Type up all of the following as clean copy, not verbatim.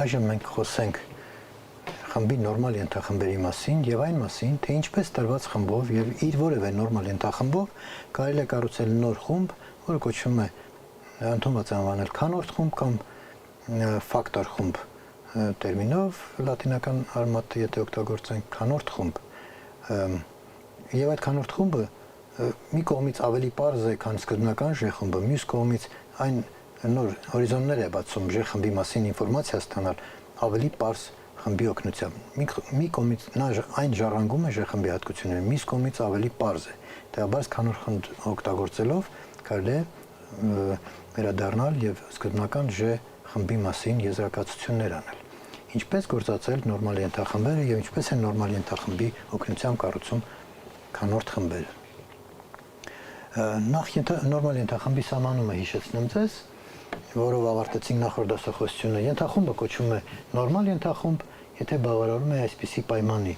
այժմ մենք խոսենք խմբի նորմալ ենթախմբերի մասին եւ այն մասին, թե ինչպես տրված խմբով եւ իր որևէ նորմալ ենթախմբով կարելի է կառուցել նոր խումբ, որը կոչվում է ընդունված անվանել քանորդ խումբ կամ ֆակտոր խումբ տերմինով, լատինական արմատը եթե օգտագործենք քանորդ խումբ։ Եվ այդ քանորդ խումբը մի կողմից ավելի պարզ է, քան սկզբնական Ž խումբը, մյուս կողմից այն նոր հորիզոններ է բացում Ž խմբի մասին ինֆորմացիա ստանալ ավելի պարզ խմբի օգնությամբ։ Մի կողմից նա այն ժառանգում է Ž խմբի հատկությունները, մյուս կողմից ավելի պարզ է։ Տեղաբաց քանորդ խումբ օգտագործելով կարելի է վերադառնալ եւ սկզբնական Ž խմբի մասին եզրակացություններ անել։ Ինչպես գործածել նորմալ ենթախմբերը եւ ինչպես են նորմալ ենթախմբի օգնությամբ կառուցում քանորդ խմբերը։ Նախ նորմալ ենթախմբի սահմանումը հիշեցնեմ ձեզ, որով ավարտեցինք նախորդ դասախոսությունը։ Ենթախումբը կոչվում է նորմալ ենթախումբ, եթե բավարարում է այսպիսի պայմանի.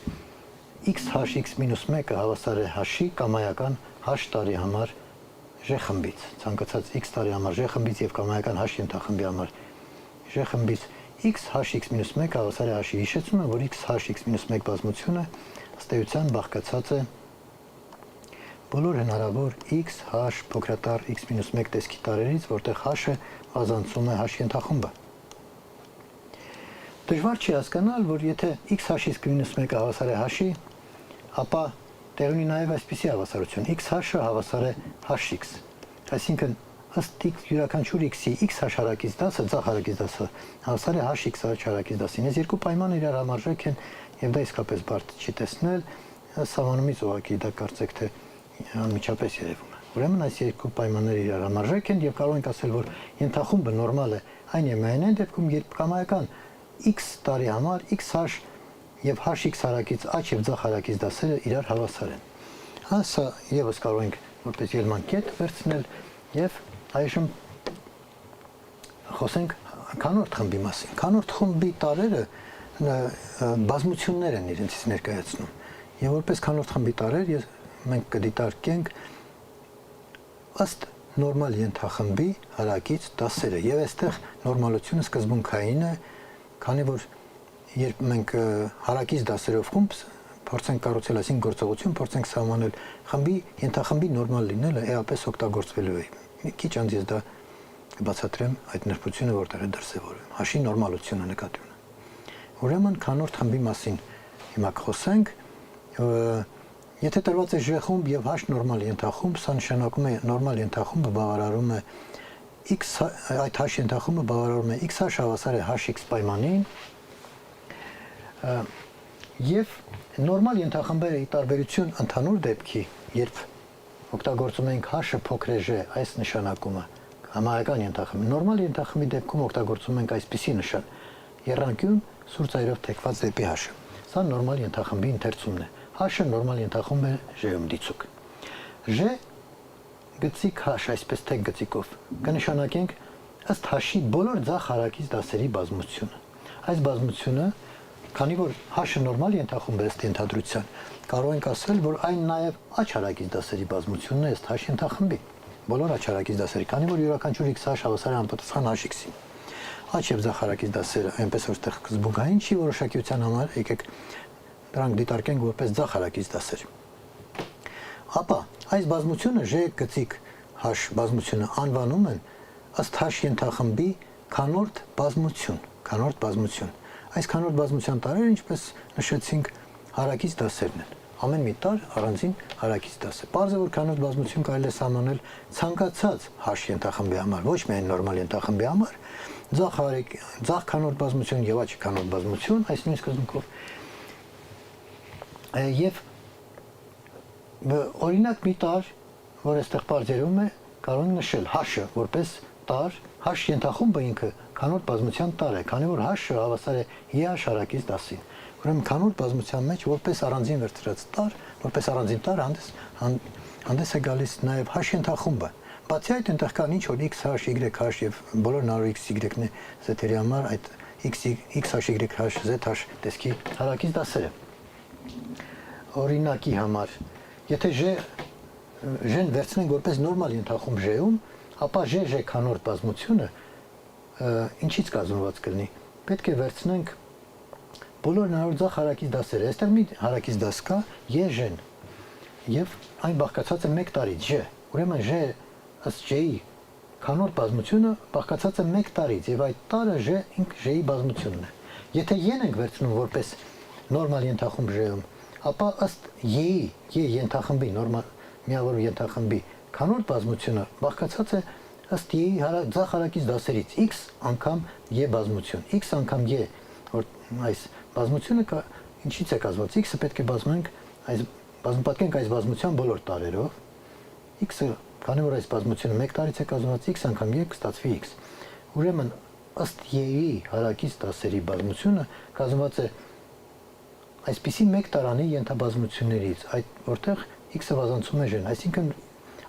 x(h)(x-1) հավասար է h-ի կամայական h տարի համար Ž խմբից, ցանկացած x տարի համար Ž խմբից եւ կամայական h ենթախմբի համար Ž խմբից x(h)(x-1) հավասար է h-ի։ Հիշեցնում եմ, որ x(h)(x-1) բազմությունը ըստ էության բաղկացած է բոլոր հնարավոր x, h, փոքրատառ x-1 տեսքի տարրերից, որտեղ h-ը ազանցում է h ենթախումբը։ Դժվար չի հասկանալ, որ եթե x(h)(x-1) հավասար է h-ի, ապա տեղ ունի նաև այսպիսի հավասարություն. x(h)-ը հավասար է h(x)։ Այսինքն ըստ յուրաքանչյուր x-ի x հաշարակից դասը, ձախ հարակից դասը հավասար է h(x) հաշարակից դասին։ Այս երկու պայմանը իրար համարժեք են եւ դա իսկապես բարդ չի տեսնել, սահմանումից ուղղակի դա կարծեք թե անմիջապես երևում է։ Ուրեմն այս երկու պայմանները իրար համարժեք են եւ կարող ենք ասել, որ ենթախումբը նորմալ է այն եւ միայն այն դեպքում, երբ կամայական x տարի համար x(h) եւ h(x) հարակից աջ եւ ձախ հարակից դասերը իրար հավասար են։ Սա եւս կարող ենք որպես ելման կետ վերցնել եւ այժմ խոսենք քանորդ խմբի մասին։ Քանորդ խմբի տարրերը բազմություններ են իրենցից ներկայացնում։ Եվ որպես քանորդ խմբի տարրեր մենք կդիտարկենք ըստ նորմալ ենթախմբի հարակից դասերը։ Եվ այստեղ նորմալությունը սկզբունքային է, քանի որ երբ մենք հարակից դասերով խումբ փորձենք կառուցել այսին գործողություն, փորձենք սահմանել խմբի ենթախմբի նորմալ լինելը էապես օգտագործվելու է։ Մի քիչ անց ես դա կբացատրեմ այդ նրբությունը, որտեղ է դրսևորվում։ H-ի նորմալությունը նկատի ունեմ։ Ուրեմն քանորդ խմբի մասին հիմա կխոսենք։ Եթե տրված է Ž խումբ եւ H նորմալ ենթախումբ, սա նշանակում է նորմալ ենթախումբը բավարարում է x այդ H ենթախումբը բավարարում է x(h) հավասար է h(x) պայմանին եւ նորմալ ենթախմբերը ի տարբերություն ընդհանուր դեպքի, երբ օգտագործում ենք h-ը փոքր է Ž, այս նշանակումը համայական ենթախմբի, նորմալ ենթախմբի դեպքում օգտագործում ենք այսպիսի նշան. եռանկյուն սուր ծայրով թեքված դեպի h-ը։ Սա նորմալ ենթախմբի ընթերցումն է։ H-ը նորմալ ենթախումբ է Ž-ում դիցուկ։ Ž գծիկ H, այսպես թեք գծիկով, կնշանակենք ըստ H-ի բոլոր ձախ հարակից դասերի բազմությունը։ Այս բազմությունը, քանի որ H-ը նորմալ ենթախումբ է ըստ ենթադրության, կարող ենք ասել, որ այն նաև աջ հարակից դասերի բազմությունն է ըստ H ենթախմբի։ Բոլոր աջ հարակից դասերի, քանի որ յուրաքանչյուր x(h) հավասար է անպատասխան h(x)-ի։ Աջ եւ ձախ հարակից դասերը այնպես որ այդտեղ զբաղային չի որոշակիության համար, եկեք դրանք դիտարկենք որպես ձախ հարակից դասեր։ Ապա այս բազմությունը J գծիկ H բազմությունը անվանում են ըստ H ենթախմբի քանորդ բազմություն։ Այս քանորդ բազմության տարրերը, ինչպես նշեցինք, հարակից դասերն են։ Ամեն մի տար առանձին հարակից դաս է։ Պարզ է, որ քանորդ բազմություն կարելի է սահմանել ցանկացած H ենթախմբի համար, ոչ միայն նորմալ ենթախմբի համար, ձախ քանորդ բազմություն եւ աջ քանորդ բազմություն, այս նույն սկզբունքով։ Եվ օրինակ մի տար, որ այստեղ բարձրում է, կարող ենք նշել H-ը որպես տար, H ենթախումբը ինքը քանորդ բազմության տար է, քանի որ H-ը հավասար է EH հարակից դասին։ Ուրեմն քանորդ բազմության մեջ որպես առանձին վերցրած տար, որպես առանձին տար հանդես է գալիս նաև H ենթախումբը։ Բացի այդ այնտեղ կան ինչ որ x, h, y, h եւ բոլոր նարոր x, y-ն z-երի համար այդ x, h, y, h, z, h տեսքի հարակից դասերը։ Օրինակի համար, եթե J-ն վերցնենք որպես նորմալ ենթախումբ J-ում, ապա J քանորդ բազմությունը ինչից կազմված կլինի։ պետք է վերցնենք բոլոր հնարավոր ձախ հարակից դասերը։ Այստեղ մի հարակից դաս կա J-ն եւ այն բաղկացած է 1 տարից J։ Ուրեմն J ըստ J-ի քանոր բազմությունը բաղկացած է 1 տարից եւ այդ տարը J ինք J-ի բազմությունն է։ Եթե J-ն ենք վերցնում որպես նորմալ ենթախումբ J-ում, ապա ըստ J-ի, J ենթախմբի նորմալ միավոր ենթախմբի քանոր բազմությունը բաղկացած է ըստ J-ի ձախ հարակից դասերից x անգամ J բազմություն, x անգամ J, որ այս բազմությունը ինչից է կազմված, x-ը պետք է բազմենք այս բազմապատկենք այս բազմության բոլոր տարերով, x-ը քանի որ այս բազմությունը 1 տարից է կազմված, x անգամ J կստացվի x։ Ուրեմն ըստ J-ի հարակից դասերի բազմությունը կազմված է այսպիսի 1 տարանի ենթաբազմություններից, այդ որտեղ x-ը բազանցում է J-ն, այսինքն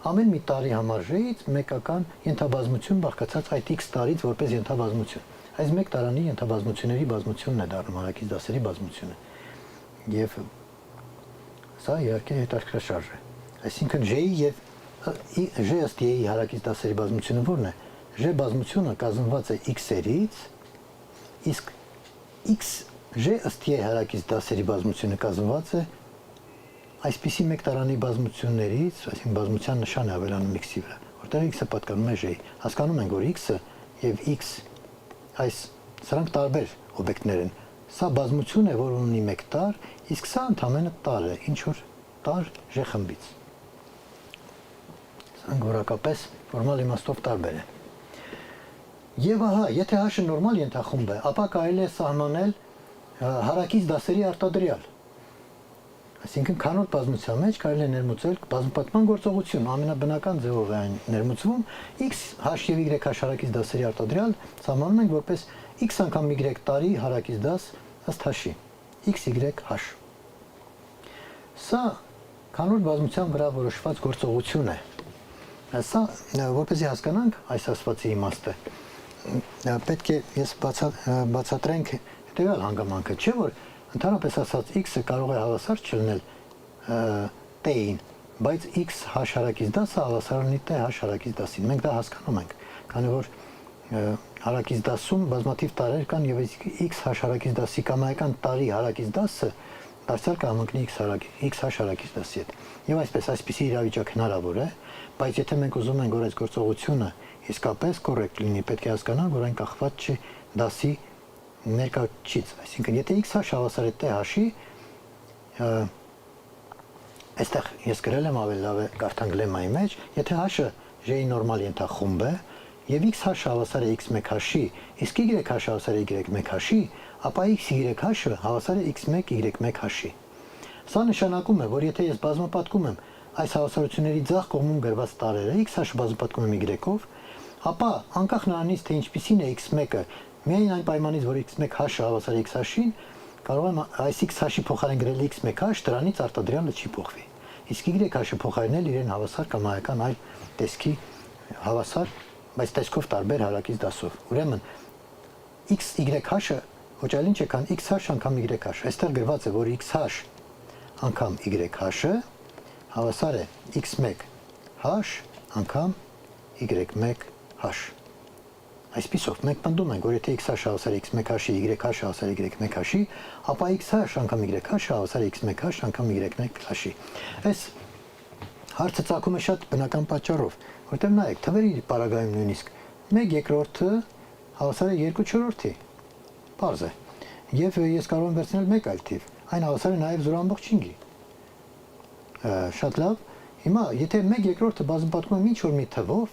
ամեն մի տարի համար J-ից մեկական ենթաբազմություն բաղկացած այդ x տարից որպես ենթաբազմություն։ Այս 1 տարանի ենթաբազմությունների բազմությունն է դառնում հարակից դասերի բազմությունը։ Եվ սա իհարկե հետաքրքրաշարժ է։ Այսինքն J-ի եւ J ըստ J-ի հարակից դասերի բազմությունը ո՞րն է։ J բազմությունը կազմված է x-երից, իսկ x J ըստ J հարակից դասերի բազմությունը կազմված է այսպիսի 1 տարանի բազմություններից, այսինքն բազմության նշան է ավելանում x-ի վրա, որտեղ x-ը պատկանում է J-ի։ Հասկանում ենք, որ x-ը եւ x այս սրանք տարբեր օբյեկտներ են։ Սա բազմություն է, որ ունի 1 տար, իսկ սա ընդամենը տար է, ինչ որ տար J խմբից։ Սրանք որակապես ֆորմալ իմաստով տարբեր են։ Եվ ահա, եթե h-ը նորմալ ենթախումբ է, ապա կարելի է սահմանել հարակից դասերի արտադրյալ։ Այսինքն քանոր բազմության մեջ կարելի է ներմուծել բազմապատկման գործողություն, ամենաբնական ձևով է այն ներմուծվում, x h եւ y հարակից դասերի արտադրյալ սահմանում ենք որպես x անգամ y տարի հարակից դաս ըստ h-ի, x y h։ Սա քանոր բազմության վրա որոշված գործողություն է։ Սա որպեսզի հասկանանք այս ասվածի իմաստը, պետք է ես բացատրենք հետևյալ հանգամանքը, չէ՞ որ ընդհանրապես ասած x-ը կարող է հավասար չլինել t-ին, բայց x h հարակից դասը հավասար ունի t h հարակից դասին։ Մենք դա հասկանում ենք, քանի որ հարակից դասում բազմաթիվ տարեր կան եւ x h հարակից դասի կամայական տարի հարակից դասը դարձյալ կհամընկնի x h հարակից դասի հետ։ Եվ այսպիսի իրավիճակ հնարավոր է, բայց եթե մենք ուզում ենք, որ այս գործողությունը իսկապես կոռեկտ լինի, պետք է հասկանալ, որ այն կախված չի դասի ներկայացից, այսինքն եթե x h հավասար է t h-ի, այստեղ ես գրել եմ ավելի լավ է կարդանք լեմմայի մեջ, եթե h-ը J-ի նորմալ ենթախումբ է եւ x h հավասար է x1 h-ի, իսկ y h հավասար է y1 h-ի, ապա x y h-ը հավասար է x1 y1 h-ի։ Սա նշանակում է, որ եթե ես բազմապատկում եմ այս հավասարությունների ձախ կողմում գրված տարերը, x h-ը բազմապատկում եմ y-ով, ապա անկախ նրանից թե ինչպիսին է x1-ը, միայն այն պայմանից, որ x1 h-ը հավասար է x h-ին, կարող եմ այս x h-ի փոխարեն գրել x1 h, դրանից արտադրյալը չի փոխվի։ Իսկ y h-ը փոխարինել իրեն հավասար կամ այլ տեսքի հավասար, բայց տեսքով տարբեր հարակից դասով։ Ուրեմն x y h-ը ոչ այլ ինչ է, քան x h անգամ y h։ Այստեղ գրված է, որ x h անգամ y h-ը հավասար է x1 h անգամ y1 h։ Այսպիսով մենք պնդում ենք, որ եթե x h հավասար է x1 h-ի, y h հավասար է y1 h-ի, ապա x h անգամ y h հավասար է x1 h անգամ y1 h-ի։ Այս հարցը ծագում է շատ բնական պատճառով, որտեղ նայեք, թվերի պարագայում նույնիսկ 1/2 հավասար է 2/4-ի։ Պարզ է։ Եվ ես կարող եմ վերցնել մեկ այլ թիվ, այն հավասար է նաև 0.5-ի։ Շատ լավ։ Հիմա եթե 1/2 բազմապատկում եմ ինչ-որ մի թվով,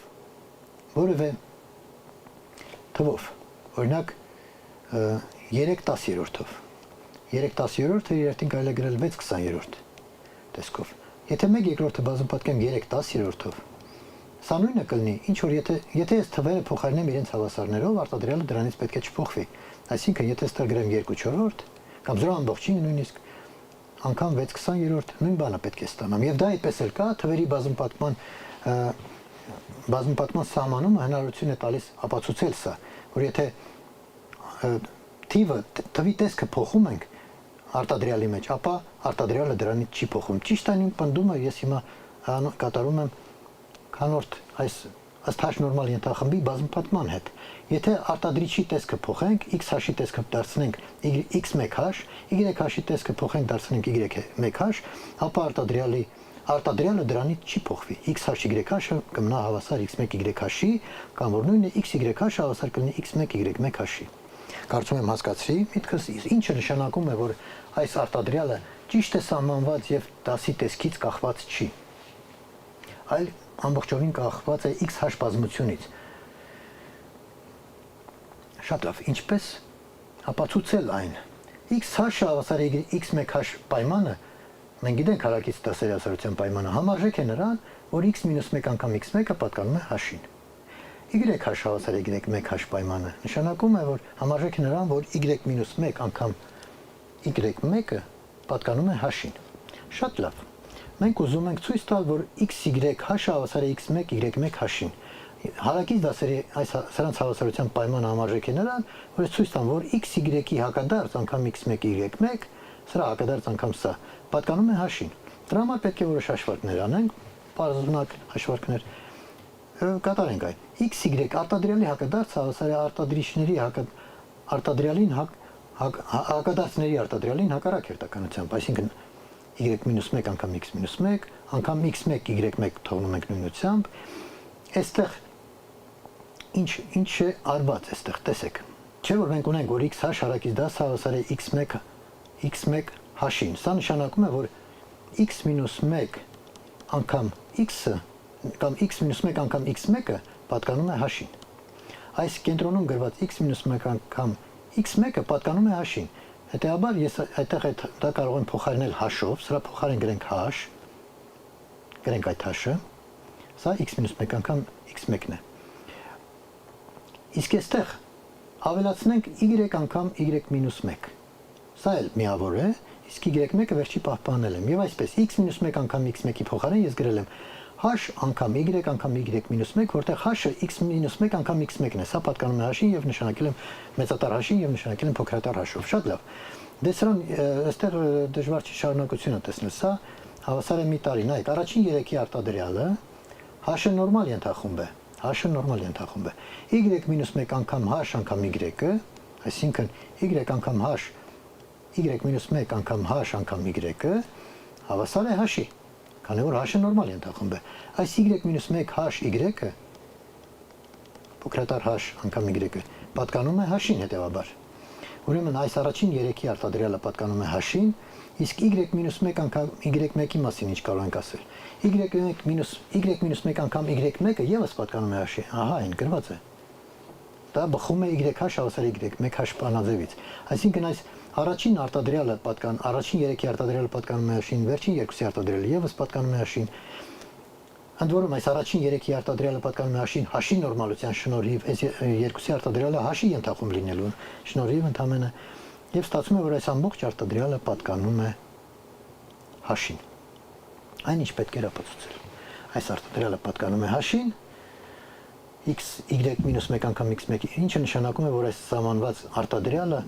որևէ թվով, օրինակ 3/10-ով։ 3/10-ը երթին կարելի է գրել 6/20 տեսքով։ Եթե 1/2 բազմապատկեմ 3/10-ով, սա նույնը կլինի, ինչ որ եթե ես թվերը փոխարինեմ իրենց հավասարներով, արտադրյալը դրանից պետք է չփոխվի։ Այսինքն, եթե ստեղ գրեմ 2/4 կամ 0.5 նույնիսկ անգամ 6/20 նույն բանը պետք է ստանամ։ Եվ դա այդպես էլ կա, թվերի բազմապատկման սահմանումը հնարավորություն է տալիս ապացուցել սա, որ եթե թվի տեսքը փոխում ենք արտադրյալի մեջ, ապա արտադրյալը դրանից չի փոխում։ Ճիշտ այն պնդումը ես հիմա կատարում եմ քանորդ այս ըստ h նորմալ ենթախմբի բազմապատման հետ։ Եթե արտադրիչի տեսքը փոխենք, x h-ի տեսքը դարձնենք x1h, y h-ի տեսքը փոխենք դարձնենք y1h, ապա արտադրյալը դրանից չի փոխվի։ x h y h-ը կմնա հավասար x1 y h-ի, կամ որ նույնը x y h-ը հավասար կլինի x1 y1 h-ի։ Կարծում եմ հասկացրի միտքս, ինչը նշանակում է, որ այս արտադրյալը ճիշտ է սահմանված եւ դասի տեսքից կախված չի, այլ ամբողջովին կախված է x-h բազմությունից։ Շատ լավ, ինչպես ապացուցել այն։ x-h-ը հավասար է x1h պայմանը, մենք գիտենք հարակից դասերի հասարակության պայմանը, համարժեք է նրան, որ x-1 անգամ x1-ը պատկանում է h-ին։ y-h հավասար է y1h պայմանը, նշանակում է, որ համարժեք է նրան, որ y-1 անգամ y1-ը պատկանում է h-ին։ Շատ լավ։ Մենք ուզում ենք ցույց տալ, որ x-y-h-ը հավասար է x1 y1 h-ին։ Հարակից դասերի սրանց հավասարության պայմանը համարժեք է նրան, որ ցույց տամ, որ x-y-ի հակադարձ անգամ x1 y1, սրա հակադարձ անգամ սա, պատկանում է h-ին։ Դրա համար պետք է որոշ հաշվարկներ անենք, բարձրունակ հաշվարկներ կատարենք այն։ x-y արտադրյալի հակադարձ հավասար է արտադրիչների արտադրյալին հակադարձների արտադրյալին հակառակ հերթականությամբ, այսինքն y-1 անգամ x-1 անգամ x1 y1 թողնում ենք նույնությամբ, այստեղ ինչ է արված այստեղ, տեսեք, չէ որ մենք ունենք, որ x-h հարակից դաս հավասար է x1 h-ին, սա նշանակում է, որ x-1 անգամ x-ը կամ x-1 անգամ x1-ը պատկանում է h-ին, այս կենտրոնում գրված x-1 անգամ x1-ը պատկանում է h-ին, հետեւաբար ես այդտեղ դա կարող եմ փոխարինել h-ով, սրա փոխարեն գրենք h, գրենք այդ h-ը, սա x-1 անգամ x1-ն է։ Իսկ այստեղ ավելացնենք y անգամ y-1, սա էլ միավոր է, իսկ y1-ը վերջի պահպանել եմ, եւ այսպես x-1 անգամ x1-ի փոխարեն ես գրել եմ h անգամ y անգամ y-1, որտեղ h-ը x-1 անգամ x1-ն է, սա պատկանում է h-ին եւ նշանակել եմ մեծատառ h-ին եւ նշանակել եմ փոքրատառ h-ով։ Շատ լավ։ Դե սրան այստեղ դժվար չի շարունակությունը տեսնել, սա հավասար է մի տարի։ Նայեք, առաջին 3-ի արտադրյալը h-ը նորմալ ենթախումբ է, h-ը նորմալ ենթախումբ է։ y-1 անգամ h անգամ y-ը, այսինքն y անգամ h, y-1 անգամ h անգամ y-ը հավասար է h-ի, քանի որ h-ը նորմալ ենթախումբ է։ Այս y-1 h y-ը փոքրատառ h անգամ y-ը պատկանում է h-ին հետևաբար։ Ուրեմն այս առաջին 3-ի արտադրյալը պատկանում է h-ին, իսկ y-1 անգամ y1-ի մասին ինչ կարող ենք ասել։ y-1 անգամ y1-ը եւս պատկանում է h-ի, ահա այն գրված է։ Դա բխում է y-h հավասար y1h բանաձևից։ Այսինքն այս առաջին արտադրյալը առաջին 3-ի արտադրյալը պատկանում է h-ին, վերջին 2-ի արտադրյալը եւս պատկանում է h-ին։ Ընդ որում այս առաջին 3-ի արտադրյալը պատկանում է h-ին, h-ի նորմալության շնորհիվ, այս 2-ի արտադրյալը h-ի ենթախումբ լինելու շնորհիվ ընդամենը, եւ ստացվում է, որ այս ամբողջ արտադրյալը պատկանում է h-ին։ Այնինչ պետք էր ապացուցել։ Այս արտադրյալը պատկանում է h-ին, y-1 անգամ x1, ինչը նշանակում է, որ այս սահմանված արտադրյալը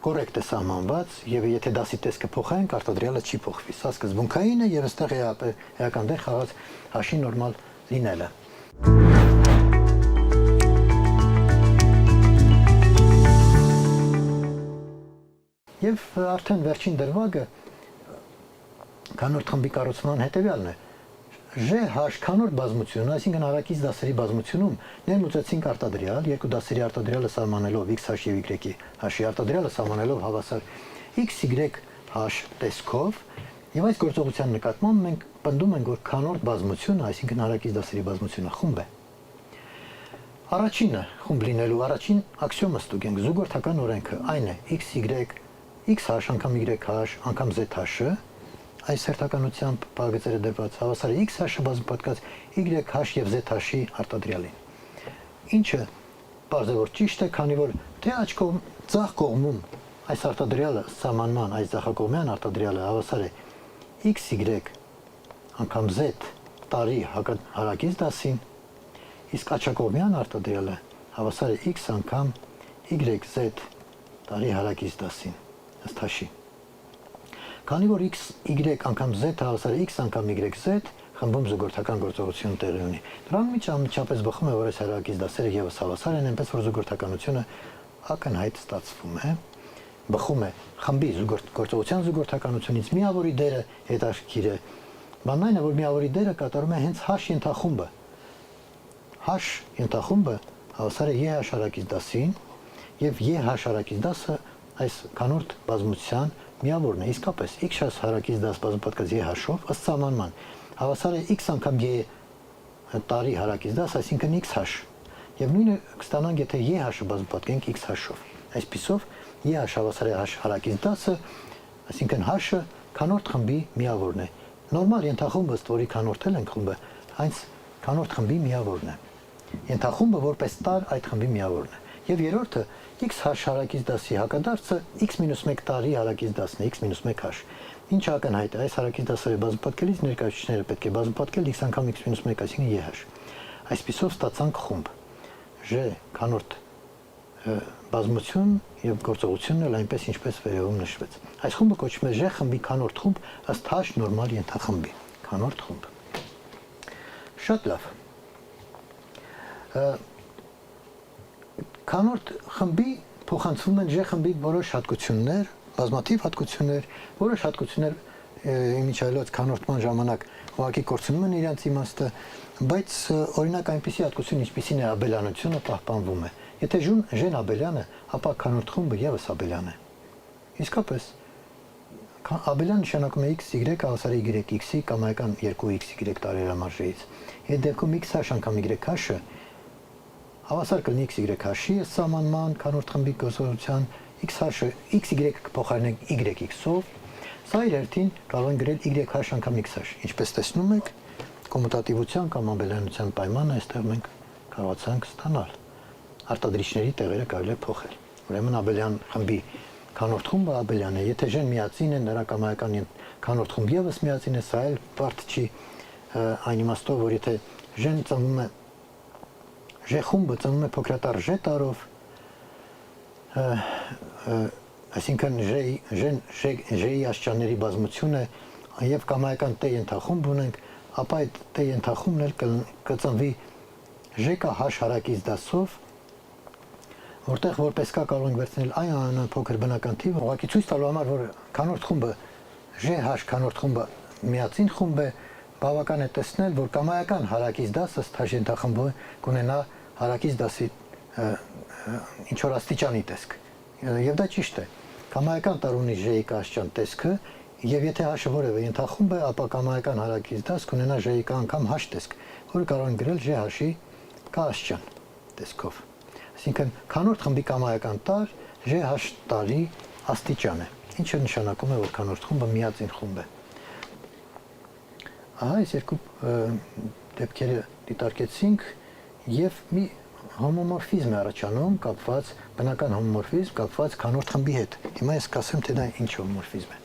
կորեկտ է սահմանված եւ եթե դասի տեսքը փոխենք, արտադրյալը չի փոխվի։ Սա սկզբունքային է եւ այստեղ էական դեր խաղաց h-ի նորմալ լինելը։ Եվ արդեն վերջին դրվագը քանորդ խմբի կառուցման հետեւյալն է։ J-H քանորդ բազմությունը, այսինքն հարակից դասերի բազմությունում ներմուծեցինք արտադրյալ, երկու դասերի արտադրյալը սահմանելով x-h եւ y-ի h-ի արտադրյալը սահմանելով հավասար x-y-h տեսքով, եւ այս գործողության նկատմամբ մենք պնդում ենք, որ քանորդ բազմությունը, այսինքն հարակից դասերի բազմությունը խումբ է։ Առաջինը խումբ լինելու առաջին աքսիոմը ստուգենք, զուգորդական օրենքը, այն է x-h անգամ y-h անգամ z-h-ը այս հերթականությամբ բաղգծերը դրված հավասար է x-h-ը բազմապատկած y-h եւ z-h-ի արտադրյալին։ Ինչը բարձր որ ճիշտ է, քանի որ թե ձախ կողմում այս արտադրյալը սահմանման այս ձախակողմյան արտադրյալը հավասար է xy անգամ z տարի հարակից դասին, իսկ աջակողմյան արտադրյալը հավասար է x անգամ yz տարի հարակից դասին, ըստ h-ի։ Քանի որ x y անգամ z հավասար է x անգամ yz, խմբում զուգորդական գործողություն տեղի ունի։ Դրան միջամիջապես բխում է, որ այս հարակից դասերը եւս հավասար են, այնպես որ զուգորդականությունը ակնհայտ ստացվում է, բխում է խմբի գործողության զուգորդականությունից միավորի դերը հետաքրքիր է։ Բանն այն է, որ միավորի դերը կատարում է հենց H ենթախումբը։ H ենթախումբը հավասար է EH հարակից դասին, եւ EH հարակից դասը այս կանորդ բազմության միավորն է։ Իսկապես x հարակից դաս բազմապատկած EH-ով ըստ սահմանման հավասար է x անգամ e տարի հարակից դաս, այսինքն xh։ Եվ նույնը կստանանք, եթե EH-ը բազմապատկենք xh-ով։ Այսպիսով EH հավասար է h հարակից դասը, այսինքն h-ը կանորդ խմբի միավորն է։ Նորմալ ենթախումբը, ըստ որի կանորդել ենք խումբը, հենց կանորդ խմբի միավորն է։ Ենթախումբը որպես տար այդ խմբի միավորն է։ Եվ երրորդը x հարակից դասի հակադարձը x-1 տարի հարակից դասն է, x-1h։ Ինչ ակնհայտ է, այս հարակից դասերը բազմապատկելիս ներկայացուցիչները պետք է բազմապատկել x անգամ x-1, այսինքն EH։ Այսպիսով ստացանք խումբ J կանորդ բազմություն եւ գործողությունն էլ այնպես ինչպես վերևում նշվեց։ Այս խումբը կոչվում է J խմբի կանորդ խումբ ըստ H նորմալ ենթախմբի, կանորդ խումբ։ Շատ լավ։ Կանորդ խմբի փոխանցվում են J խմբի որոշ հատկություններ, բազմաթիվ հատկություններ, որոշ հատկություններ իմիջայլոց կանորդման ժամանակ ուղղակի կորցնում են իրենց իմաստը, բայց օրինակ այնպիսի հատկություն, ինչպիսին է աբելյանությունը, պահպանվում է։ Եթե J-ն աբելյան է, ապա կանորդ խումբը եւս աբելյան է։ Իսկապես աբելյան նշանակում է x, y հավասար է yx-ի կամայական 2xy տարերամարժից։ Այդ դեպքում x h անգամ yh-ը հավասար կլինի xy-h-ի սահմանման կանորդ խմբի գործողության x-ը xy կփոխարինենք yx-ով, սա իր հերթին կարող են գրել yh անգամ x-h։ Ինչպես տեսնում եք, կոմուտատիվության կամ աբելյանության պայմանը այստեղ մենք կարողացանք ստանալ։ Արտադրիչների տեղերը կարելի է փոխել։ Ուրեմն աբելյան խմբի կանորդ խումբը աբելյան է, եթե J-ն միածին է, նրա կամայական կանորդ խումբը եւս միածին է, սա էլ բարդ չի այն իմաստով, որ եթե J-ն ծնվում է J խումբը ծնվում է փոքրատառ J տարով, այսինքն J-ի աշճանների բազմությունը եւ կամայական T ենթախումբ ունենք, ապա այդ T ենթախումբն էլ կծնվի J-K H հարակից դասով, որտեղ որպես կա կարող ենք վերցնել այն ամենափոքր բնական թիվը, ուղղակի ցույց տալու համար, որ կանորդ խումբը JH կանորդ խումբը միածին խումբ է, բավական է տեսնել, որ կամայական հարակից դասը ըստ H ենթախմբի կունենա հարակից դասի ինչ որ աստիճանի տեսք։ Եվ դա ճիշտ է։ Կամայական տար ունի J-ի աշճան տեսքը, եւ եթե H-ը որևէ ենթախումբ է, ապա կամայական հարակից դաս կունենա J-ի անգամ H տեսք, որը կարող են գրել JH-ի աշճան տեսքով։ Այսինքն կանորդ խմբի կամայական տար JH տարի աստիճան է, ինչը նշանակում է, որ կանորդ խումբը միածին խումբ է։ Ահա այս երկու դեպքերը դիտարկեցինք եւ մի հոմոմորֆիզմ է առաջանում կապված, բնական հոմոմորֆիզմ կապված կանորդ խմբի հետ։ Հիմա ես կասեմ, թե դա ինչ հոմոմորֆիզմ է։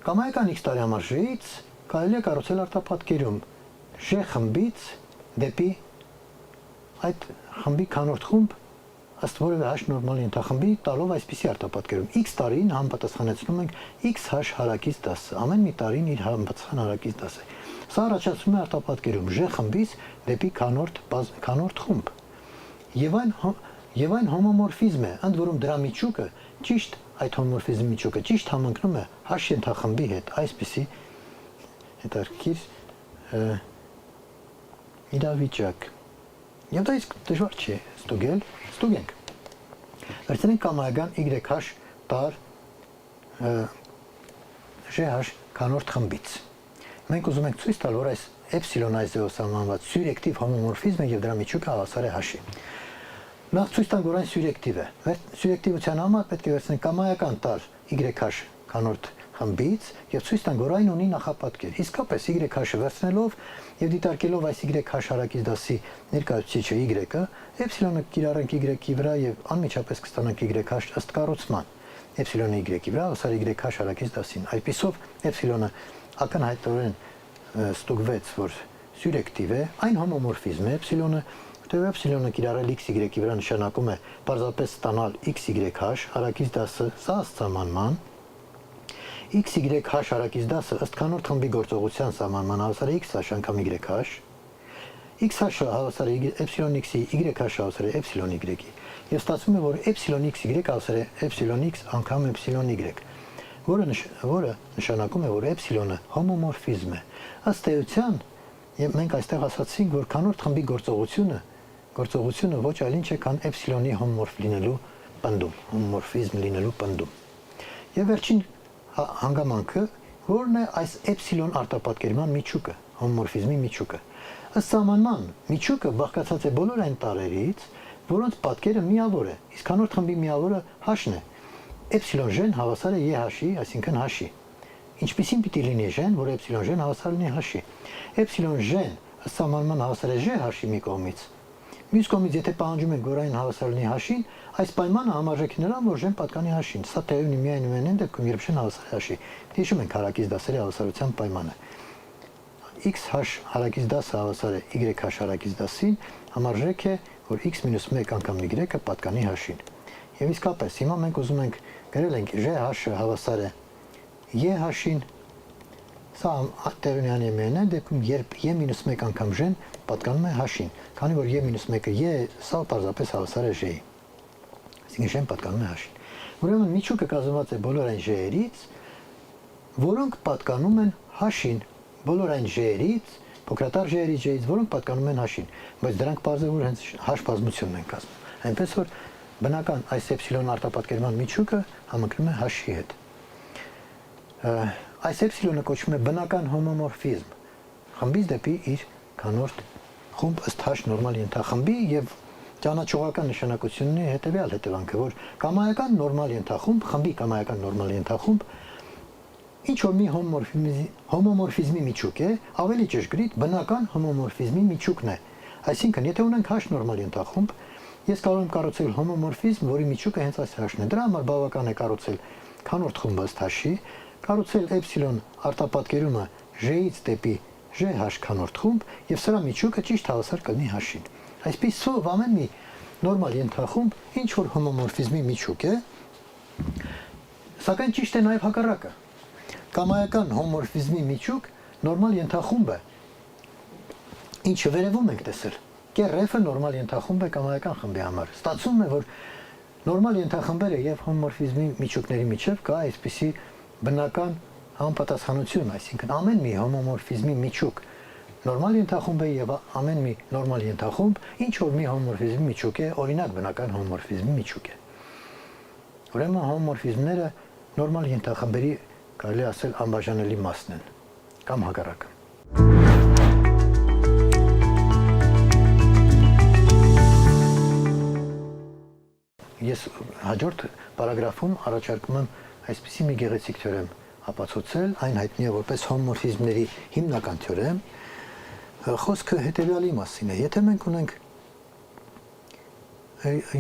Կամայական x տարեամարժից կարելի է կառուցել արտապատկերում J խմբից դեպի այդ խմբի կանորդ խումբ ըստ որևէ H նորմալ ենթախմբի տալով այսպիսի արտապատկերում x տարին համապատասխանեցնում ենք xh հարակից դասը, ամեն մի տարին իր համապատասխան հարակից դասը։ Սա առաջացնում է արտապատկերում J խմբից դեպի կանորդ խումբ։ Եվ այն հոմոմորֆիզմ է, ընդ որում դրա միջուկը ճիշտ այդ հոմոմորֆիզմի միջուկը ճիշտ համընկնում է H ենթախմբի հետ, այսպիսի հետաքրքիր իրավիճակ։ Եվ դա իսկ դժվար չի ստուգել, ստուգենք։ Վերցնենք կամայական YH տար JH կանորդ խմբից։ Մենք ուզում ենք ցույց տալ, որ այս էպսիլոն այզեով սահմանված սյուրեկտիվ հոմոմորֆիզմ է եւ դրա միջուկը հավասար է H-ի։ Նախ ցույց տանք, որ այն սյուրեկտիվ է։ Սյուրեկտիվության համար պետք է վերցնենք կամայական տար YH կանորդ խմբից եւ ցույց տանք, որ այն ունի նախապատկեր։ Իսկապես YH-ը վերցնելով եւ դիտարկելով այս YH հարակից դասի ներկայացուցիչը Y-ը, էպսիլոնը կիրառենք Y-ի վրա եւ անմիջապես կստանանք YH ըստ կառուցման։ Էպսիլոնը Y-ի վրա հավասար YH հարակից դասին։ Այսպիսով էպսիլոնը ակնհայտորեն ստուգվեց, որ սյուրեկտիվ է, այն հոմոմորֆիզմ է էպսիլոնը, որտեղ էպսիլոնը կիրառել XY-ի վրա նշանակում է պարզապես ստանալ XYH հարակից դասը սա սահմանման, XY h հարակից դասը ըստ կանորդ խմբի գործողության սահմանման հավասար է x անգամ YH, x h հավասար է εx-ի, YH հավասար է εy-ի, եւ ստացվում է, որ εxy հավասար է εx անգամ εy, որը նշանակում է, որ ε-ը հոմոմորֆիզմ է։ Ըստ էության, եւ մենք այստեղ ասացինք, որ կանորդ խմբի գործողությունը ոչ այլ ինչ է, քան ε-ի հոմոմորֆիզմ լինելու պնդում։ Եվ վերջին հանգամանքը, որն է այս ε արտապատկերման միջուկը, հոմոմորֆիզմի միջուկը։ Ըստ սահմանման, միջուկը բաղկացած է բոլոր այն տարրերից, որոնց պատկերը միավոր է, իսկ կանորդ խմբի միավորը h-ն է։ Էպսիլոն հավասար է EH-ի, այսինքն h-ի։ Ինչպիսին պիտի լինի ժ-ն, որ էպսիլոն հավասար լինի h-ի։ Էպսիլոն ըստ սահմանման հավասար է h-ի մի կողմից։ Մյուս կողմից, եթե պահանջում ենք, որ այն հավասար լինի h-ին, այս պայմանը համարժեք է նրան, որ ժ-ն պատկանի h-ին։ Սա տեղի ունի միայն այն դեպքում, երբ ժ-ն հավասար է h-ի։ Հիշում ենք հարակից դասերի հավասարության պայմանը։ x(h) հարակից դասը հավասար է y(h) հարակից դասին, համարժեք է, որ x-1 անգամ y-ը պատկանի h-ին։ Եվ իսկապես, հիմա մենք ուզում ենք գրել ենք ЖՀ-ը հավասար է EH-ին, սա տերունյանի միայն դեպքում, երբ E-1 անգամ ժ-ն պատկանում է h-ին, քանի որ E-1-ը սա պարզապես հավասար է ЖՀ-ի, այսինքն ժ-ն պատկանում է h-ին։ Ուրեմն միջուկը կազմված է բոլոր այն ЖՀ-երից, որոնք պատկանում են h-ին, բոլոր այն ЖՀ-երից, փոքրատառ ЖՀ-երից, որոնք պատկանում են h-ին, բայց դրանք պարզել որ հենց h բազմությունն են կազմում, այնպես որ բնական այս էպսիլոն արտապատկերման միջուկը համընկնում է h-ի հետ։ Այս էպսիլոնը կոչվում է բնական հոմոմորֆիզմ, խմբից դեպի իր կանորդ խումբ ըստ h նորմալ ենթախմբի եւ ճանաչողական նշանակությունն է հետեւյալ հետևանքը, որ կամայական նորմալ ենթախումբ, խմբի կամայական նորմալ ենթախումբ ինչ որ մի հոմոմորֆիզմի միջուկ է, ավելի ճշգրիտ բնական հոմոմորֆիզմի միջուկն է։ Այսինքն, եթե ունենք h նորմալ ենթախումբ, ես կարող եմ կառուցել հոմոմորֆիզմ, որի միջուկը հենց այս h-ն է։ Դրա համար բավական է կառուցել կանորդ խումբը ըստ h-ի, կառուցել էպսիլոն արտապատկերումը j-ից դեպի ЖՀ կանորդ խումբ եւ սրա միջուկը ճիշտ հավասար կլինի h-ին։ Այսպիսով ամեն մի նորմալ ենթախումբ ինչ որ հոմոմորֆիզմի միջուկ է, սակայն ճիշտ է նաեւ հակառակը։ Կամայական հոմոմորֆիզմի միջուկ նորմալ ենթախումբը, ինչը վերևում ենք տեսել, կեռ F-ը նորմալ ենթախումբ է կամայական խմբի համար։ Ստացվում է, որ նորմալ ենթախմբերը եւ հոմոմորֆիզմի միջուկների միջև կա այսպիսի բնական համապատասխանություն, այսինքն ամեն մի հոմոմորֆիզմի միջուկ նորմալ ենթախումբ է եւ ամեն մի նորմալ ենթախումբ ինչ որ մի հոմոմորֆիզմի միջուկ է, օրինակ բնական հոմոմորֆիզմի միջուկ է։ Ուրեմն հոմոմորֆիզմները նորմալ ենթախմբերի կարելի ասել անբաժանելի մասն են կամ հակառակը։ Ես հաջորդ պարագրաֆում առաջարկում եմ այսպիսի մի գեղեցիկ թեորեմ ապացուցել, այն հայտնի է որպես հոմոմորֆիզմների հիմնական թեորեմ։ Խոսքը հետևյալի մասին է. եթե մենք ունենք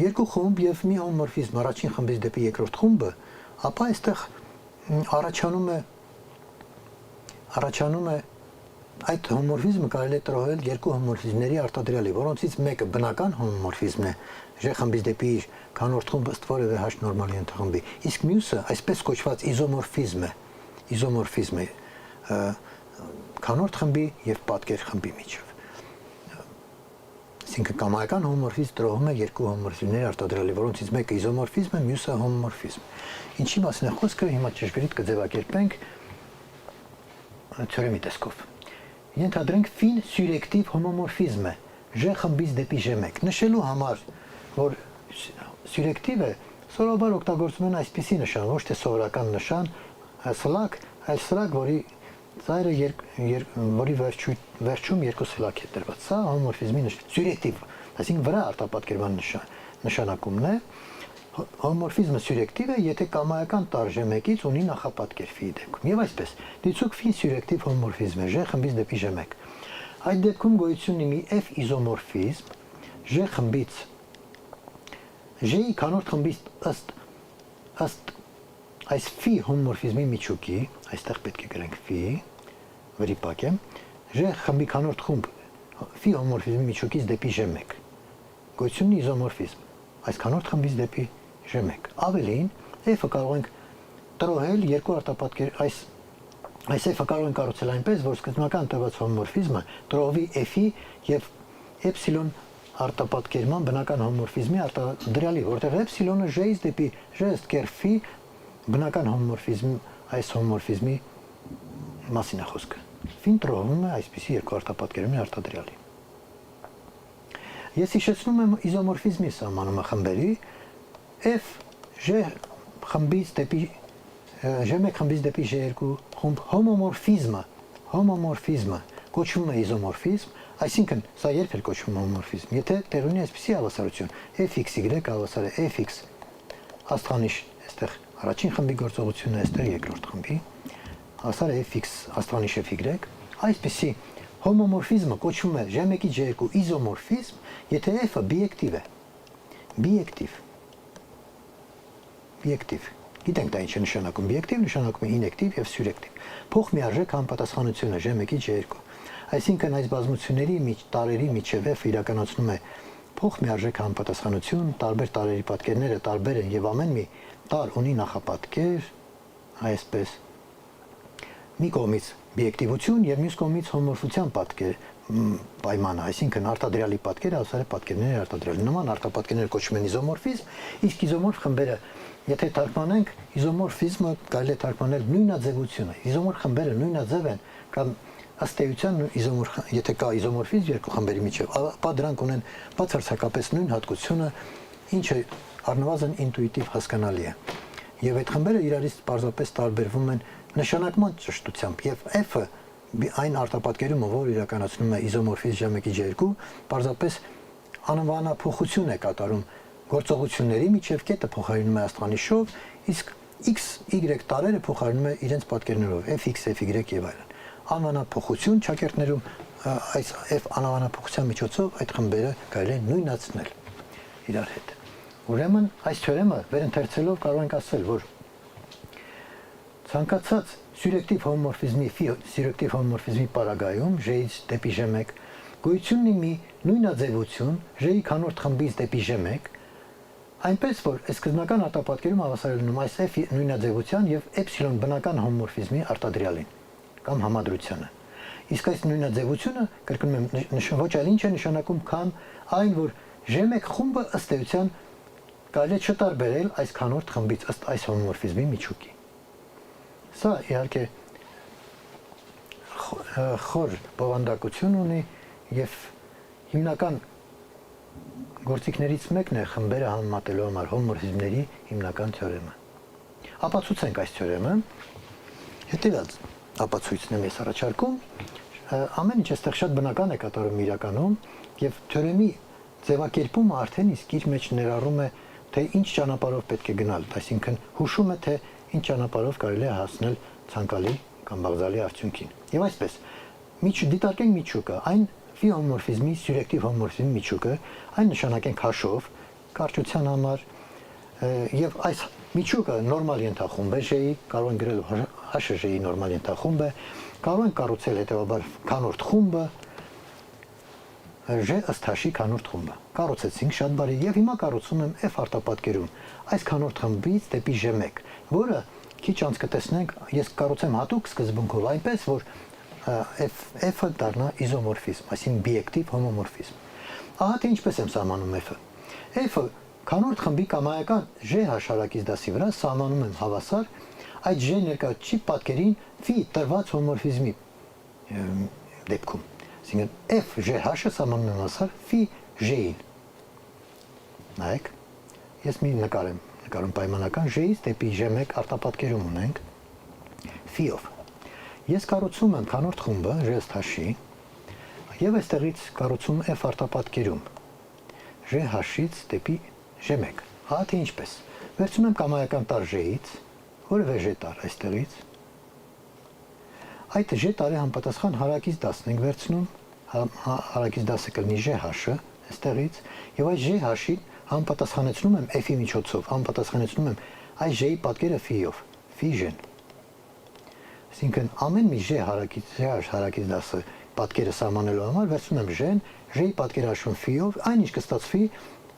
երկու խումբ եւ մի հոմոմորֆիզմ առաջին խմբից դեպի երկրորդ խումբը, ապա այստեղ առաջանում է այդ հոմոմորֆիզմը կարելի է տրոհել երկու հոմոմորֆիզմների արտադրյալի, որոնցից մեկը բնական հոմոմորֆիզմն է, J խմբից դեպի իր կանորդ խումբ ըստ որևէ h նորմալ ենթախմբի, իսկ մյուսը այսպես կոչված իզոմորֆիզմ է, կանորդ խմբի եւ պատկեր խմբի միջև։ Այսինքն կամայական հոմոմորֆիզմ տրոհում է երկու հոմոմորֆիզմների արտադրյալի, որոնցից մեկը իզոմորֆիզմ է, մյուսը հոմոմորֆիզմ։ Ինչի մասին է խոսքը, հիմա ճշգրիտ կձևակերպենք թեորեմի տեսքով։ Ենթադրենք ֆին սյուրեկտիվ հոմոմորֆիզմ է J խմբից դեպի J1։ Նշելու համար, որ սյուրեկտիվ է, սովորաբար օգտագործում են այսպիսի նշան, ոչ թե սովորական նշան, սլակ, այլ սլակ, որի վերջում երկու սլակ է տրված։ Սա հոմոմորֆիզմի սյուրեկտիվ, այսինքն վրա արտապատկերման նշանակումն է։ Հոմոմորֆիզմը սյուրեկտիվ է, եթե կամայական տարր J1-ից ունի նախապատկեր ֆիի դեպքում։ Եվ այսպես, դիցուկ ֆին սյուրեկտիվ հոմոմորֆիզմ է J խմբից դեպի J1։ Այդ դեպքում գոյություն ունի մի F իզոմորֆիզմ J խմբից J-ի կանորդ խմբից ըստ այս ֆի հոմոմորֆիզմի միջուկի, այստեղ պետք է գրենք ֆի, վրիպակ եմ, J խմբի կանորդ խումբ ֆի հոմոմորֆիզմի միջուկից դեպի J1։ Գոյություն ունի իզոմորֆիզմ այս կանորդ խմբից դեպի J1։ Ավելին, F-ը կարող ենք տրոհել երկու արտապատկեր այս f-ը կարող են կառուցել այնպես, որ սկզբնական տված հոմոմորֆիզմը տրոհվի f-ի եւ էպսիլոն արտապատկերման բնական հոմոմորֆիզմի արտադրյալի, որտեղ էպսիլոնը j-ից դեպի j ըստ կերպի բնական հոմոմորֆիզմ այս հոմոմորֆիզմի մասին է խոսքը։ Ֆին տրոհվում է այսպիսի երկու արտապատկերումի արտադրյալի։ Ես հիշեցնում եմ իզոմորֆիզմի սահմանումը խմբերի f j խմբից դեպի j1 խմբից դեպի j2 խումբ հոմոմորֆիզմը կոչվում է իզոմորֆիզմ, այսինքն սա երբ է կոչվում հոմոմորֆիզմ, եթե տեղ ունի այսպիսի հավասարություն fx-y հավասար է fx աստղանիշ, այստեղ առաջին խմբի գործողությունն է, այստեղ երկրորդ խմբի, հավասար է fx աստղանիշ fy, այսպիսի հոմոմորֆիզմը կոչվում է j1-ի j2 իզոմորֆիզմ, եթե f-ը բիեկտիվ է։ Բիեկտիվ։ Գիտենք դա ինչ է նշանակում, բիեկտիվ նշանակում է ինեկտիվ եւ սյուրեկտիվ։ Փոխմիարժեք համապատասխանությունը j1-ի j2։ Այսինքն այս բազմությունների տարերի միջև f իրականացնում է փոխմիարժեք համապատասխանություն, տարբեր տարերի պատկերները տարբեր են եւ ամեն մի տար ունի նախապատկեր, այսպես մի կողմից բիեկտիվություն եւ մյուս կողմից հոմոմորֆության պատկեր պայմանը, այսինքն արտադրյալի պատկերը ասել է պատկերների արտադրյալ։ Նման արտապատկերներ կոչվում են իզոմորֆիզմ, իսկ իզոմորֆ խմբերը, եթե թարգմանենք իզոմորֆիզմը կարելի է թարգմանել նույնաձևությունը։ Իզոմորֆ խմբերը նույնաձև են կամ ըստ էության եթե կա իզոմորֆիզմ երկու խմբերի միջև, ապա դրանք ունեն բացարձակապես նույն հատկությունը, ինչը առնվազն ինտուիտիվ հասկանալի է։ Եվ այդ խմբերը իրարից պարզապես տարբերվում են նշանակման ճշտությամբ եւ f-ը այն արտապատկերումը, որ իրականացնում է իզոմորֆիզմ j1-ի j2, պարզապես անվանափոխություն է կատարում գործողությունների միջև, կետը փոխարինում է աստղանիշով, իսկ x, y տարերը փոխարինում է իրենց պատկերներով fx, fy եւ այլն։ Անվանափոխություն ճակերտներում այս f անվանափոխության միջոցով այդ խմբերը կարելի է նույնացնել իրար հետ։ Ուրեմն այս թեորեմը վերընթերցելով կարող ենք ասել, որ ցանկացած սյուրեկտիվ հոմոմորֆիզմի պարագայում j-ից դեպի j1 գոյությունն ունի մի նույնաձևություն j-ի քանորդ խմբից դեպի j1, այնպես որ այս սկզբնական արտապատկերում հավասարելնում այս f նույնաձևության եւ էպսիլոն բնական հոմոմորֆիզմի արտադրյալին կամ համադրությանը։ Իսկ այս նույնաձևությունը կրկնում եմ ոչ այլ ինչ է նշանակում, քան այն, որ j1 խումբը ըստ էության կարելի է չտարբերել այս քանորդ խմբից ըստ այս հոմոմորֆիզմի միջուկի։ Սա իհարկե խոր բովանդակություն ունի եւ հիմնական գործիքներից մեկն է խմբերը համեմատելու համար հոմոմորֆիզմների հիմնական թեորեմը։ Ապացուցենք այս թեորեմը։ Հետևած ապացույցն եմ ես առաջարկում, ամեն ինչ այստեղ շատ բնական է կատարում իրականում եւ թեորեմի ձևակերպումը արդեն իսկ իր մեջ ներառում է թե ինչ ճանապարհով պետք է գնալ, այսինքն հուշում է թե ինչ ճանապարհով կարելի է հասնել ցանկալի կամ բաղձալի արդյունքին։ Եվ այսպես դիտարկենք միջուկը, այն ֆի հոմոմորֆիզմի, սյուրեկտիվ հոմոմորֆիզմի միջուկը, այն նշանակենք հաշով, կարճության համար, եւ այս միջուկը նորմալ ենթախումբ է j-ի, կարող են գրել h-ը j-ի նորմալ ենթախումբ է, կարող են կառուցել հետեւաբար քանորդ խումբը, j ըստ h-ի քանորդ խումբը։ Կառուցեցինք շատ բարի եւ հիմա կառուցում եմ f արտապատկերում այս քանորդ խմբից դեպի j1, որը քիչ անց կտեսնենք, ես կառուցեմ հատուկ սկզբունքով այնպես, որ f-ը դառնա իզոմորֆիզմ, այսինքն բիեկտիվ հոմոմորֆիզմ։ Ահա թե ինչպես եմ սահմանում f-ը։ F-ը քանորդ խմբի կամայական j հաշարակից դասի վրա սահմանում եմ հավասար այդ j ներկայացուցիչ պատկերին phi տրված հոմոմորֆիզմի դեպքում։ Այսինքն f j h-ը սահմանում եմ հավասար phi j-ին։ Նայեք, ես մի նկարում պայմանական j-ից դեպի j1 արտապատկերում ունենք phi-ով։ Ես կառուցում եմ քանորդ խումբը j ըստ h-ի եւ այստեղից կառուցում f արտապատկերում j h-ից դեպի j1։ Հա թե ինչպես։ Վերցնում եմ կամայական տար j-ից, որևէ j տար այստեղից։ Այդ j տարի համապատասխան հարակից դասն ենք վերցնում, հարակից դասը կլինի j h-ը այստեղից եւ այդ j h-ին համապատասխանեցնում եմ f-ի միջոցով, համապատասխանեցնում եմ այս j-ի պատկերը phi-ով, phi j-ն։ Այսինքն ամեն մի j հարակից դասը պատկերը սահմանելու համար վերցնում եմ j-ն, j-ի պատկերը հաշվում phi-ով, այնինչ կստացվի,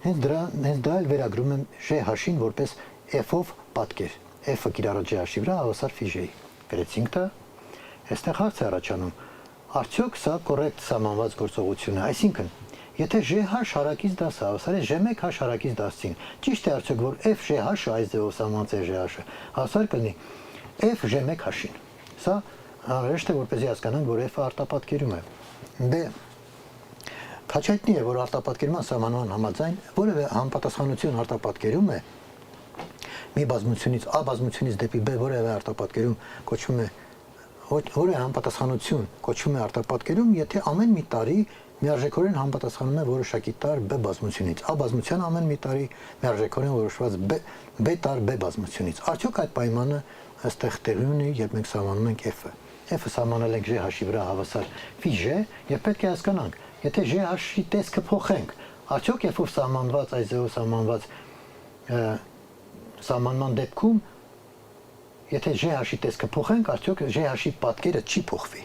հենց դա էլ վերագրում եմ j h-ին որպես f-ով պատկեր։ F-ը կիրառած G-հաշի վրա հավասար phi G-ի։ Գրեցինք դա, այստեղ հարց է առաջանում, արդյոք սա կոռեկտ սահմանված գործողություն է, այսինքն, եթե GH հարակից դասը հավասար է G1 H հարակից դասին, ճիշտ է արդյոք, որ F GH-ը այս ձևով սահմանված է GH-ը, հավասար կլինի F G1 H-ին։ Սա անհրաժեշտ է, որպեսզի հասկանանք, որ F-ը արտապատկերում է։ Դե քաչայտնի է, որ արտապատկերման սահմանման համաձայն որևէ համապատասխանություն արտապատկերում է մի բազմությունից A բազմությունից դեպի B որևէ արտապատկերում կոչվում է որևէ համապատասխանություն կոչվում է արտապատկերում, եթե ամեն մի տարի միարժեքորեն համապատասխանում է որոշակի տար B բազմությունից, A բազմության ամեն մի տարի միարժեքորեն որոշված B տար B բազմությունից։ Արդյոք այդ պայմանը այստեղ տեղի ունի, երբ մենք սահմանում ենք F-ը։ F-ը սահմանել ենք G-հաշի վրա հավասար phi G, եւ պետք է հասկանանք, եթե G-հաշի տեսքը փոխենք, արդյոք F-ով սահմանված այս ձևով սահմանված սահմանման դեպքում, եթե G-հաշի տեսքը փոխենք, արդյոք G-հաշի պատկերը չի փոխվի։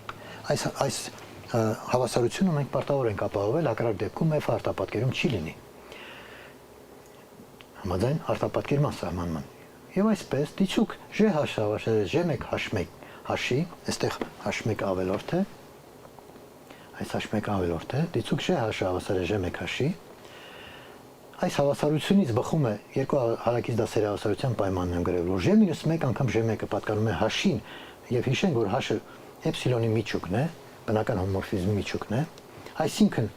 Այս հավասարությունը մենք պարտավոր ենք ապահովել, հակառակ դեպքում F-ը արտապատկերում չի լինի։ Համաձայն արտապատկերման սահմանման։ Եվ այսպես դիցուք G-H հավասար է G1 H1 այստեղ H1 ավելորդ է, այս H1 ավելորդ է, դիցուք G-H հավասար է G1 H-ի, այս հավասարությունից բխում է երկու հարակից դասերի հավասարության պայմանն եմ գրել, որ G-1 անգամ G1-ը պատկանում է H-ին, եւ հիշենք, որ H-ը էպսիլոնի միջուկն է, բնական հոմորֆիզմի միջուկն է, այսինքն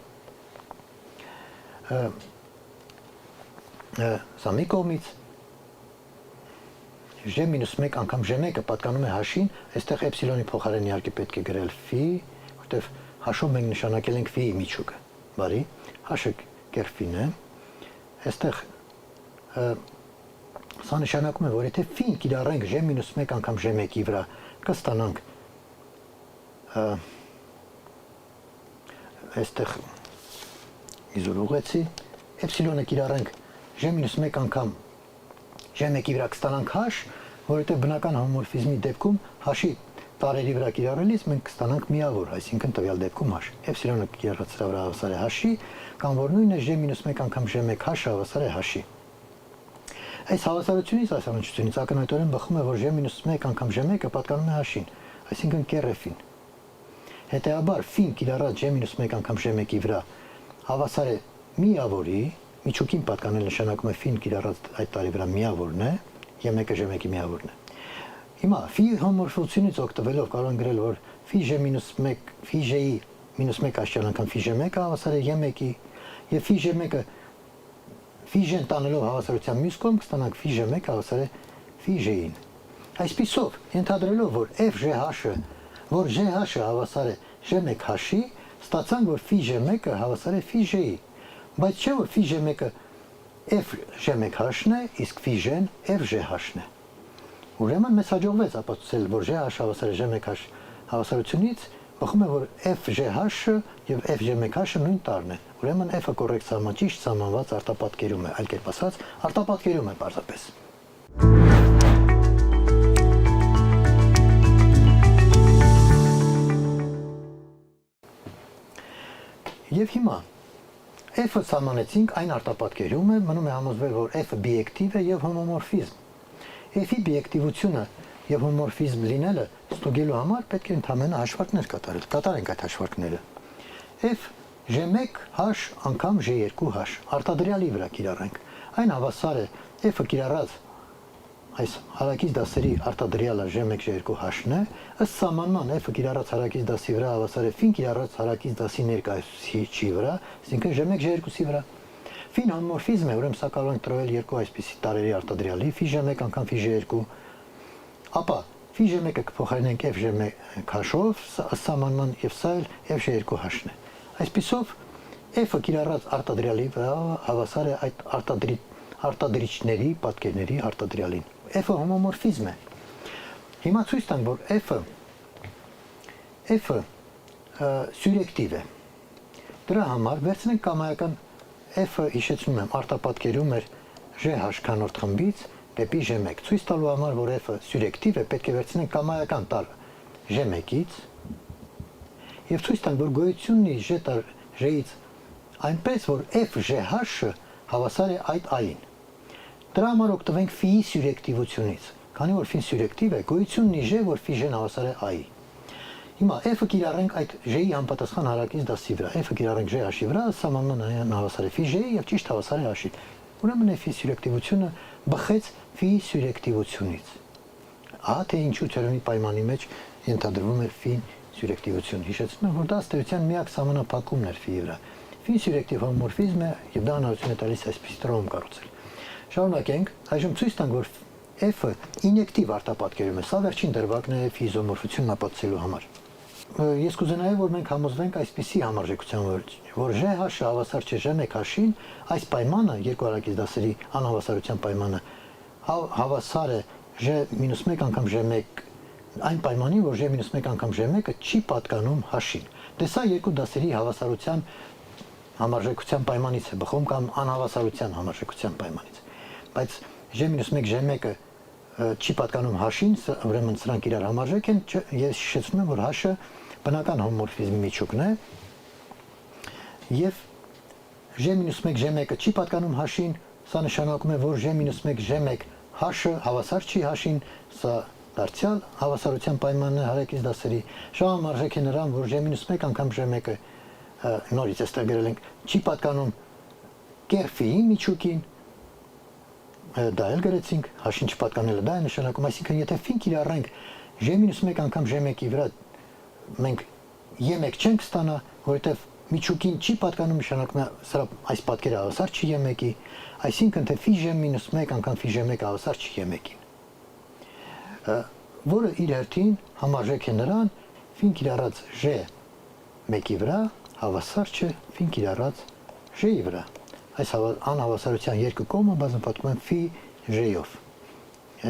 սա մի կողմից G-1 անգամ G1-ը պատկանում է H-ին, այստեղ էպսիլոնի փոխարեն իհարկե պետք է գրել phi, որտեղ H-ով մենք նշանակել ենք phi-ի միջուկը, բարի, H-ը կերպին է, այստեղ սա նշանակում է, որ եթե phi-ն կիրառենք G-1 անգամ G1-ի վրա, կստանանք այստեղ իզուր ուղեցի, էպսիլոնը կիրառենք G-1 անգամ G1-ի վրա կստանանք H, որովհետև բնական հոմորֆիզմի դեպքում H-ի տարերի վրա կիրառելիս մենք կստանանք միավոր, այսինքն տվյալ դեպքում H։ Էպսիլոնը կիրառած սրա վրա հավասար է H-ի, կամ որ նույնը G-1 անգամ G1 H հավասար է H-ի։ Այս հավասարությունից այս առնչությունից ակնհայտորեն բխում է, որ G-1 անգամ G1-ը պատկանում է H-ին, այսինքն կեռ-F-ին։ Հետեւաբար phi-ն կիրառած G-1 անգամ G1-ի վրա հավասար է միավորի, միջուկին պատկանել նշանակում է phi-ն կիրառած այդ տարի վրա միավորն է, G1-ը G1-ի միավորն է։ Հիմա phi հոմորֆությունից օգտվելով կարող են գրել, որ phi G-ի -1 աշճան անգամ phi G1-ը հավասար է G1-ի, եւ phi G1-ը phi G-ն տանելով հավասարության մյուս կողմ կստանանք phi G1-ը հավասար է phi G-ին։ Այսպիսով, ենթադրելով, որ FGH-ը, որ GH-ը հավասար է G1 H-ի, ստացանք, որ phi G1-ը հավասար է phi G-ի, բայց չէ, որ phi G1-ը F G1 H-ն է, իսկ phi G-ն F GH-ն է։ Ուրեմն մեզ հաջողվեց ապացուցել, որ GH հավասար է G1 H հավասարությունից, բխում է, որ F GH-ը եւ F G1 H-ը նույն տարրն է։ Ուրեմն F-ը կոռեկտ ճիշտ սահմանված արտապատկերում է, այլ կերպ ասած, արտապատկերում է պարզապես։ Եվ հիմա F-ը սահմանեցինք, այն արտապատկերում է, մնում է համոզվել, որ F-ը բիեկտիվ է եւ հոմոմորֆիզմ։ F-ի բիեկտիվությունը եւ հոմոմորֆիզմ լինելը ստուգելու համար պետք է ընդհանրապես հաշվարկներ կատարել։ Կատարենք այդ հաշվարկները։ F G1 H անգամ G2 H արտադրյալի վրա կիրառենք։ Այն հավասար է F-ը կիրառած այս հարակից դասերի արտադրյալը G1 G2 H-ն է, ըստ սահմանման F-ը կիրառած հարակից դասի վրա հավասար է phi-ն կիրառած հարակից դասի ներկայացուցիչի վրա, այսինքն G1 G2-ի վրա։ Phi-ն հոմորֆիզմ է, ուրեմն սա կարող ենք տրվել երկու այսպիսի տարերի արտադրյալի, phi G1 անգամ phi G2, ապա phi G1-ը կփոխարինենք F G1 H-ով, ըստ սահմանման եւ սա էլ F G2 H-ն է։ Այսպիսով F-ը կիրառած արտադրյալի վրա հավասար է այդ արտադրիչների պատկերների արտադրյալին։ F-ը հոմոմորֆիզմ է։ Հիմա ցույց տանք, որ F-ը սյուրեկտիվ է։ Դրա համար վերցնենք կամայական F-ը, հիշեցնում եմ, արտապատկերում էր GH քանորդ խմբից դեպի G1։ Ցույց տալու համար, որ F-ը սյուրեկտիվ է, պետք է վերցնենք կամայական տալ G1-ից եւ ցույց տանք, որ գոյությունն ունի G տալ G-ից այնպես, որ FGH-ը հավասար է այդ A-ին։ Դրա համար օգտվենք phi-ի սյուրեկտիվությունից։ քանի որ ֆին սյուրեկտիվ է, գոյությունն ի J, որ ֆի J-ն հավասար է I-ի։ Հիմա F-ը կիրառենք այդ J-ի համապատասխան հարակից դասի վրա։ F-ը կիրառենք J հաշի վրա, սահմանման հավասար է ֆի J-ի եւ ճիշտ հավասար է հաշին։ Ուրեմն F-ի սյուրեկտիվությունը բխեց ֆի սյուրեկտիվությունից։ Ահա թե ինչու թեորեմի պայմանի մեջ ենթադրվում էր ֆի սյուրեկտիվություն։ Հիշեցնում եմ, որ դա ըստ էության միակ սահմանափակումն էր ֆի-ի վրա։ Ֆի սյուրեկտիվ հոմոմորֆիզմ է եւ դա հնարություն է տալիս այսպես տրոմ կառուցել։ Շարունակենք, այժմ ցույց տանք, որ F-ը ինյեկտիվ արտապատկերում է։ Սա վերջին դրվագն է F-ի իզոմորֆությունն ապացուցելու համար։ Ես կուզենայի, որ մենք համոզվենք այսպիսի համարժեքության, որ J-H-ը հավասար չէ J1H-ին, այս պայմանը, երկու հարակից դասերի անհավասարության պայմանը, հավասար է J-1 անգամ J1 այն պայմանին, որ J-1 անգամ J1-ը չի պատկանում H-ին։ Դե սա երկու դասերի հավասարության համարժեքության պայմանից է բխում կամ անհավասարության համարժեքության պայմանից։ Բայց J-1 J1-ը չի պատկանում H-ին, ուրեմն սրանք իրար համարժեք են, ես հիշեցնում եմ, որ H-ը բնական հոմոմորֆիզմի միջուկն է եւ J-1 J1-ը չի պատկանում H-ին, սա նշանակում է, որ J-1 J1 H-ը հավասար չի H-ին, սա դարձյալ հավասարության պայմանն է հարակից դասերի։ Շահամարժեք է նրան, որ J-1 անգամ J1-ը նորից այստեղ գրել ենք, չի պատկանում կերֆիի միջուկին, դա էլ գրեցինք, H-ին չպատկանելը դա է նշանակում, այսինքն եթե ֆին կիրառենք J-1 անգամ J1-ի վրա մենք E1 չենք ստանա, որովհետև միջուկին չի պատկանում, նշանակում է սրա այս պատկերը հավասար չի E1-ի, այսինքն թե ֆի J-1 անգամ ֆի J1 հավասար չի E1-ին, որը իր հերթին համարժեք է նրան ֆին կիրառած J1-ի վրա հավասար չէ ֆին կիրառած J-ի վրա։ Այս անհավասարության երկու կողմը բազմապատկում են ֆի J-ով։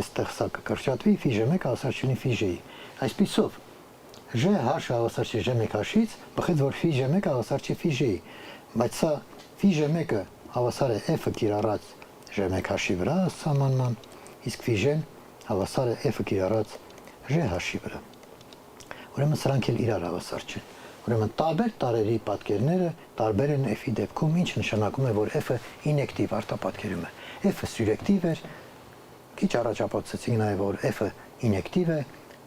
Այստեղ սա կկրճատվի, ֆի J1 հավասար չունի ֆի J-ի։ Այսպիսով J-H հավասար չէ J1H-ից, բխեց որ ֆի J1 հավասար չէ ֆի J-ի, բայց սա ֆի J1-ը հավասար է F-ը կիրառած J1H-ի վրա սահմանման, իսկ ֆի J-ն հավասար է F-ը կիրառած J-H-ի վրա։ Ուրեմն սրանք էլ իրար հավասար չեն։ Ուրեմն տարբեր տարերի պատկերները տարբեր են F-ի դեպքում, ինչը նշանակում է, որ F-ը ինյեկտիվ արտապատկերում է։ F-ը սյուրեկտիվ էր, քիչ առաջ ապացուցեցինք նաև, որ F-ը ինյեկտիվ է,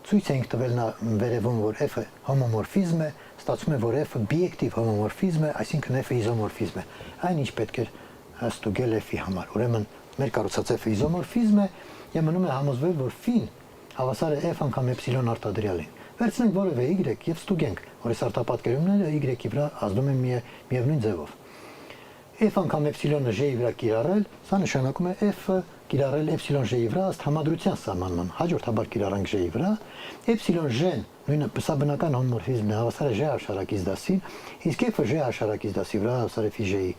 ցույց ենք տվել վերևում, որ F-ը հոմոմորֆիզմ է, ստացվում է, որ F-ը բիեկտիվ հոմոմորֆիզմ է, այսինքն F-ը իզոմորֆիզմ է։ Այն ինչ պետք էր ստուգել F-ի համար։ Ուրեմն մեր կառուցած F-ը իզոմորֆիզմ է եւ մնում է համոզվել, որ ֆին հավասար է F անգամ էպսիլոն արտադրյալին։ Վերցնենք որևէ y եւ ստուգենք, որ այս արտապատկերումները y-ի վրա ազդում են միևնույն ձևով։ F անգամ էպսիլոնը J-ի վրա կիրառել, սա նշանակում է F-ը կիրառել էպսիլոն J-ի վրա ըստ համադրության սահմանման, հաջորդաբար կիրառենք J-ի վրա, էպսիլոն J-ն նույնը սա բնական հոմոմորֆիզմն է, հավասար է J հաշարակից դասին, իսկ F-ը J հաշարակից դասի վրա հավասար է φ J-ի։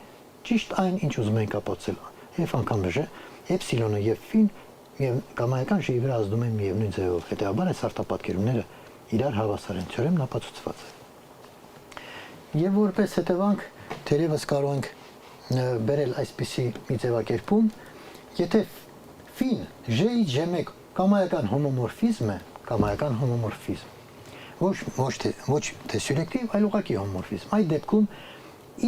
Ճիշտ այն, ինչ ուզում ենք ապացուցել, F անգամ J, էպսիլոնը եւ ֆին կամայական J-ի վրա ազդում են միևնույն ձևով, հետեւաբար այս արտապատկերումները իրար հավասար են, թեորեմն ապացուցված է։ Եվ որպես հետևանք, թերևս կարող ենք բերել այսպիսի մի ձևակերպում, եթե ֆին J-ից J1 կամայական հոմոմորֆիզմ է, ոչ թե սյուրեկտիվ, այլ ուղղակի հոմոմորֆիզմ, այդ դեպքում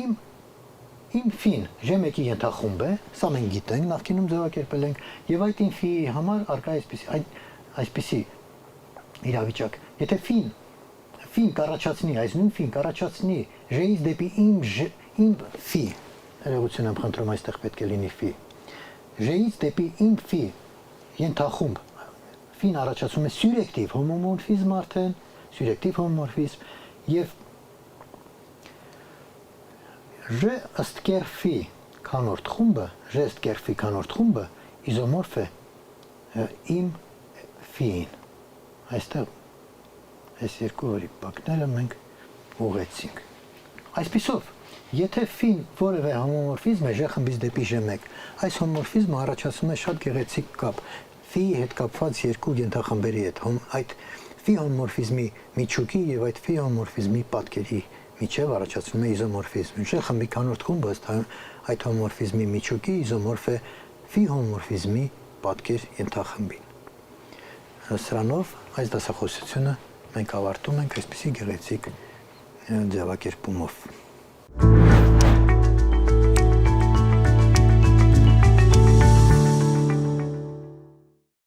իմ ֆին J1-ի ենթախումբ է, սա մենք գիտենք, նախկինում ձևակերպել ենք, եւ այդ իմ ֆիի համար առկա է այսպիսի իրավիճակ, եթե ֆին կառաջացնի, այս նույն ֆին կառաջացնի J-ից դեպի իմ ֆի, ներողություն եմ խնդրում, այստեղ պետք է լինի ֆի, J-ից դեպի իմ ֆի ենթախումբ, ֆին առաջացում է սյուրեկտիվ հոմոմորֆիզմ արդեն, սյուրեկտիվ հոմոմորֆիզմ, եւ J ըստ կերֆի քանորդ խումբը իզոմորֆ է իմ ֆիին, այստեղ այս երկու օրինակները մենք ուղեցինք։ Այսպիսով, եթե ֆին որևէ հոմոմորֆիզմ է J խմբից դեպի J1, այս հոմոմորֆիզմը առաջացնում է շատ գեղեցիկ կապ ֆիի հետ կապված երկու ենթախմբերի հետ, այդ ֆի հոմոմորֆիզմի միջուկի եւ այդ ֆի հոմոմորֆիզմի պատկերի միջև առաջացնում է իզոմորֆիզմ։ J խմբի քանորդ խումբը այդ հոմոմորֆիզմի միջուկի իզոմորֆ է ֆի հոմոմորֆիզմի պատկեր ենթախմբին։ Սրանով այս դասախոսությունը մենք ավարտում ենք այսպիսի գեղեցիկ ձևակերպումով։